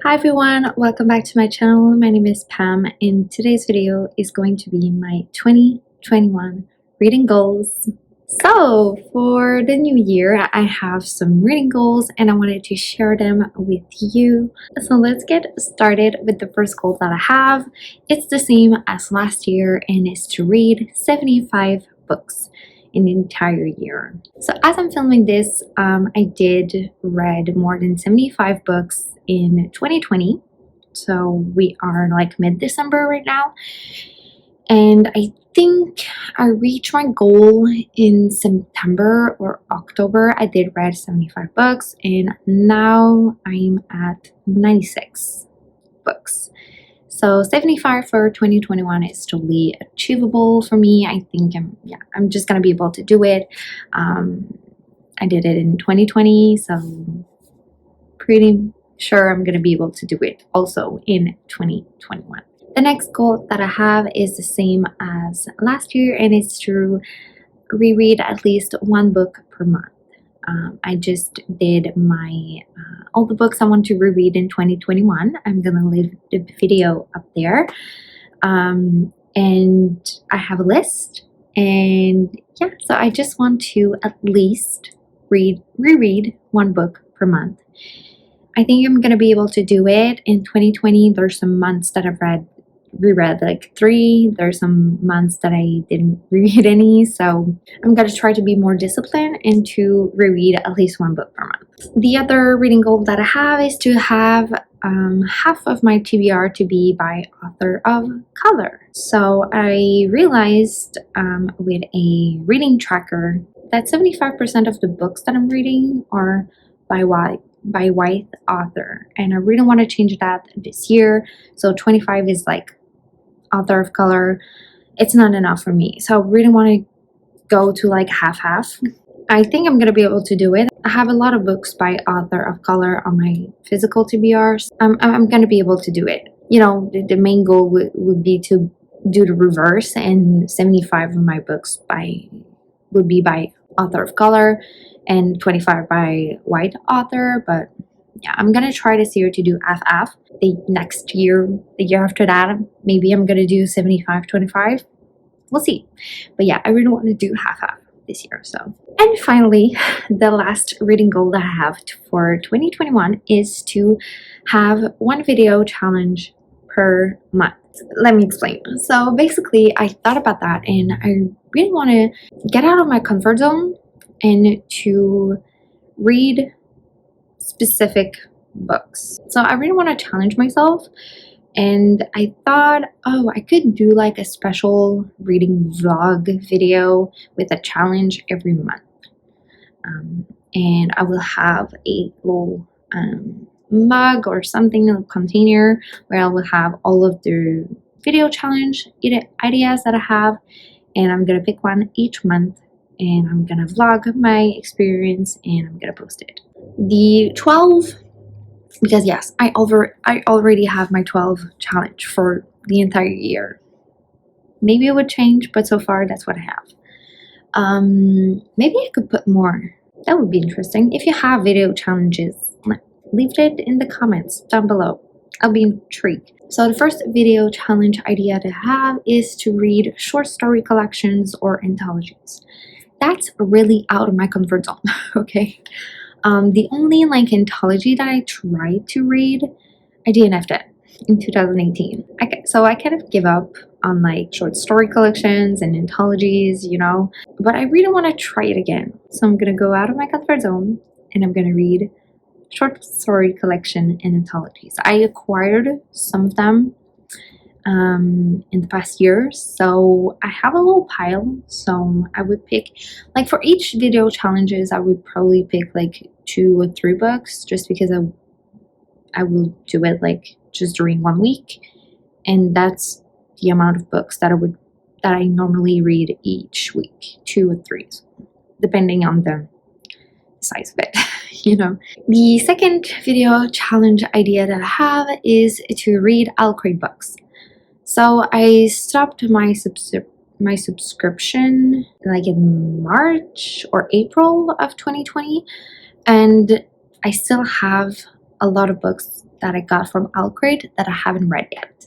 Hi everyone, welcome back to my channel. My name is Pam and today's video is going to be my 2021 reading goals. So for the new year, I have some reading goals and I wanted to share them with you. So let's get started with the first goal that I have. It's the same as last year and it's to read 75 books in the entire year. So as I'm filming this, I did read more than 75 books in 2020. So we are like mid-December right now. And I think I reached my goal in September or October. I did read 75 books and now I'm at 96 books. So 75 for 2021 is totally achievable for me. I think I'm just gonna be able to do it. I did it in 2020, so pretty sure I'm gonna be able to do it also in 2021. The next goal that I have is the same as last year, and it's to reread at least one book per month. I just did my all the books I want to reread in 2021. I'm gonna leave the video up there, and I have a list. And yeah, so I just want to at least reread one book per month. I think I'm gonna be able to do it in 2020. There's some months that I've reread like 3. There's some months that I didn't reread any, so I'm gonna try to be more disciplined and to reread at least one book per month. The other reading goal that I have is to have half of my TBR to be by author of color. So I realized with a reading tracker that 75% of the books that I'm reading are by white author, and I really want to change that this year. So 25 is like author of color. It's not enough for me, so I really want to go to like half. I think I'm gonna be able to do it. I have a lot of books by author of color on my physical TBRs. I'm gonna be able to do it. You know, the main goal would be to do the reverse, and 75 of my books would be by author of color and 25 by white author. But yeah, I'm gonna try this year to do half. The next year, the year after that, maybe I'm gonna do 75-25. We'll see. But yeah, I really want to do half this year. So, and finally, the last reading goal that I have for 2021 is to have one video challenge per month. Let me explain. So basically, I thought about that and I really want to get out of my comfort zone and to read specific books. So I really want to challenge myself, and I thought, oh, I could do like a special reading vlog video with a challenge every month. And I will have a little mug or something, a container where I will have all of the video challenge ideas that I have, and I'm gonna pick one each month and I'm gonna vlog my experience and I'm gonna post it. The 12, because yes, I already have my 12 challenge for the entire year. Maybe it would change, but so far that's what I have. Maybe I could put more. That would be interesting. If you have video challenges, leave it in the comments down below. I'll be intrigued. So the first video challenge idea to have is to read short story collections or anthologies. That's really out of my comfort zone, okay? The only like anthology that I tried to read, I DNF'd it in 2018. So I kind of give up on like short story collections and anthologies, you know, but I really want to try it again. So I'm gonna go out of my comfort zone and I'm gonna read short story collection and anthologies. I acquired some of them in the past years, so I have a little pile. So I would pick, like for each video challenges, I would probably pick like 2 or 3 books, just because I will do it like just during 1 week, and that's the amount of books that I normally read each week, 2 or 3, depending on the size of it. You know. The second video challenge idea that I have is to read SCRIBD books. So I stopped my subscription like in March or April of 2020, and I still have a lot of books that I got from SCRIBD that I haven't read yet.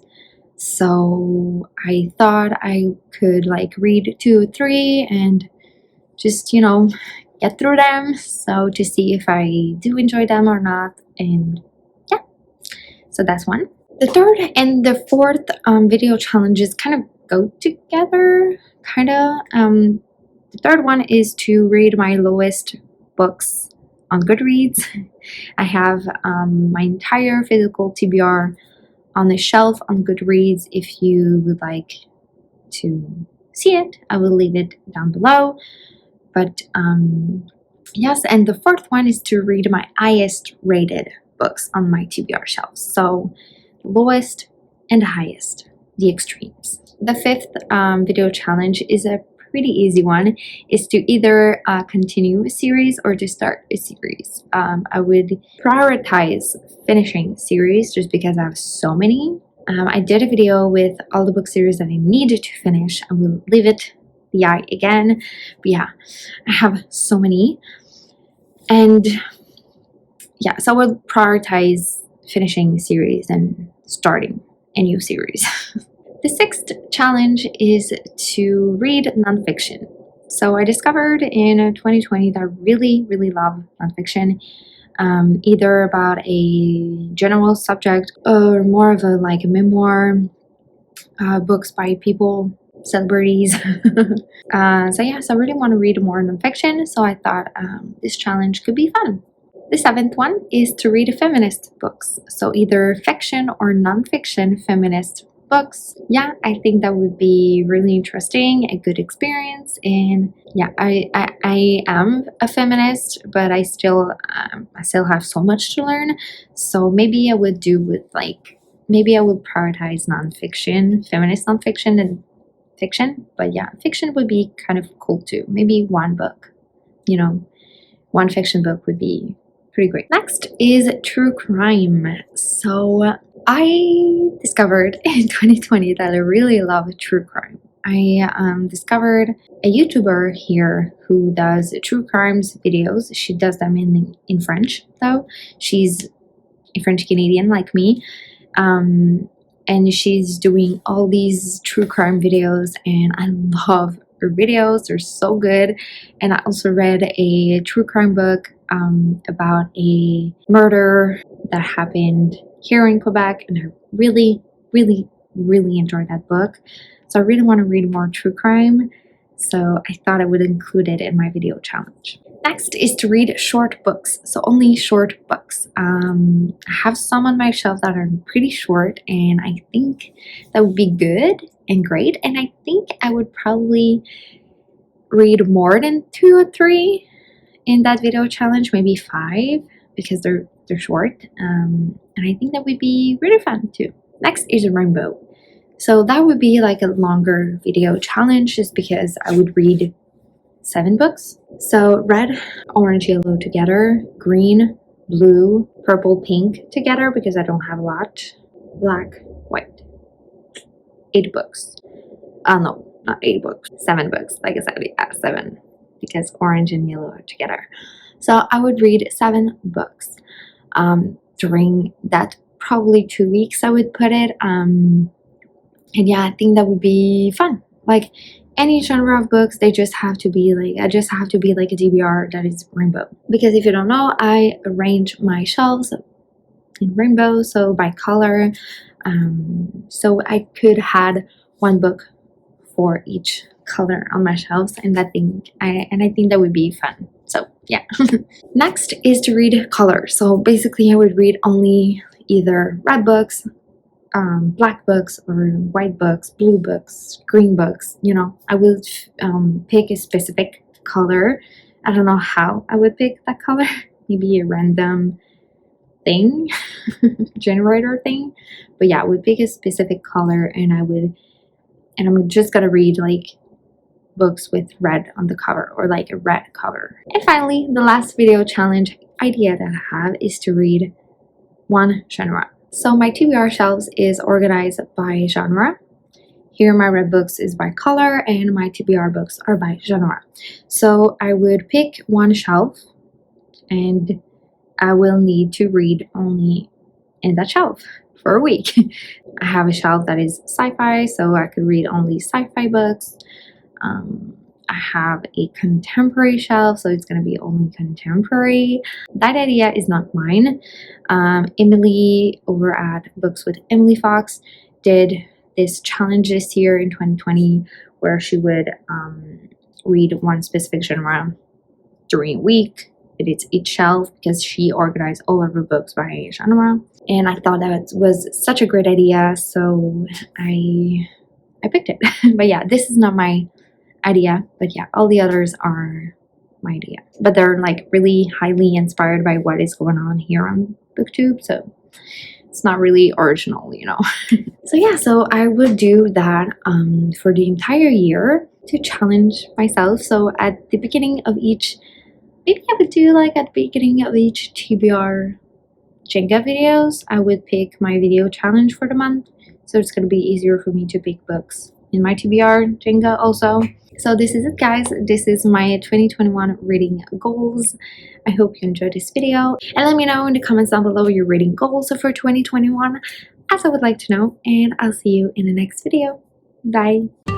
So I thought I could like read 2 or 3 and just, you know, get through them, so to see if I do enjoy them or not. And yeah, so that's one. The third and the fourth video challenges kind of go together, kind of. The third one is to read my lowest books on Goodreads. I have my entire physical TBR on the shelf on Goodreads. If you would like to see it, I will leave it down below. But yes, and the fourth one is to read my highest rated books on my TBR shelf. So the lowest and the highest, the extremes. The fifth video challenge is a pretty easy one, is to either continue a series or to start a series. I would prioritize finishing series just because I have so many. I did a video with all the book series that I needed to finish. I will leave it the eye again, but yeah, I have so many. And yeah, so I will prioritize finishing the series and starting a new series. The sixth challenge is to read nonfiction. So I discovered in 2020 that I really love nonfiction, either about a general subject or more of a like a memoir, books by people, celebrities. So yeah, so I really want to read more nonfiction, so I thought this challenge could be fun. The seventh one is to read feminist books, so either fiction or nonfiction feminist books. Yeah, I think that would be really interesting, a good experience. And yeah, I am a feminist, but I still have so much to learn. So maybe I would do with like, maybe I would prioritize nonfiction, feminist nonfiction, and fiction. But yeah, fiction would be kind of cool too. Maybe one book, you know, one fiction book would be pretty great. Next is true crime. So I discovered in 2020 that I really love true crime. I discovered a YouTuber here who does true crimes videos. She does them in French though. She's a French Canadian like me. And she's doing all these true crime videos, and I love her videos. They're so good. And I also read a true crime book about a murder that happened here in Quebec, and I really enjoyed that book. So I really want to read more true crime, so I thought I would include it in my video challenge. Next is to read short books, so only short books. I have some on my shelf that are pretty short, and I think that would be good and great. And I think I would probably read more than 2 or 3 in that video challenge, maybe 5, because they're short. And I think that would be really fun too. Next is a rainbow. So that would be like a longer video challenge, just because I would read 7 books. So red, orange, yellow together, green, blue, purple, pink together because I don't have a lot, black, white. 8 books. No, not 8 books, 7 books. Like I said, yeah, 7, because orange and yellow are together. So I would read 7 books during that probably 2 weeks, I would put it. And yeah, I think that would be fun. Like any genre of books, they just have to be like, I just have to be like a TBR that is rainbow. Because if you don't know, I arrange my shelves in rainbow, so by color. So I could had 1 book for each color on my shelves, and I think that would be fun. So yeah. Next is to read color. So basically I would read only either red books, black books, or white books, blue books, green books. You know, I will pick a specific color. I don't know how I would pick that color. Maybe a random thing, generator thing. But yeah, I would pick a specific color, and I'm just gonna read like books with red on the cover, or like a red cover. And finally, the last video challenge idea that I have is to read 1 genre. So my TBR shelves is organized by genre. Here my red books is by color, and my TBR books are by genre. So I would pick 1 shelf, and I will need to read only in that shelf for a week. I have a shelf that is sci-fi, so I could read only sci-fi books. I have a contemporary shelf, so it's going to be only contemporary. That idea is not mine. Emily over at Books with Emily Fox did this challenge this year in 2020 where she would read one specific genre during a week. It is each shelf because she organized all of her books by genre, and I thought that was such a great idea, so I picked it. But yeah, this is not my idea, but yeah, all the others are my idea, but they're like really highly inspired by what is going on here on BookTube, so it's not really original, you know. So yeah, so I would do that for the entire year to challenge myself. So at the beginning of each, maybe I would do like at the beginning of each TBR Jenga videos, I would pick my video challenge for the month, so it's going to be easier for me to pick books in my TBR Jenga also. So this is it, guys. This is my 2021 reading goals. I hope you enjoyed this video, and let me know in the comments down below your reading goals for 2021, as I would like to know, and I'll see you in the next video. Bye.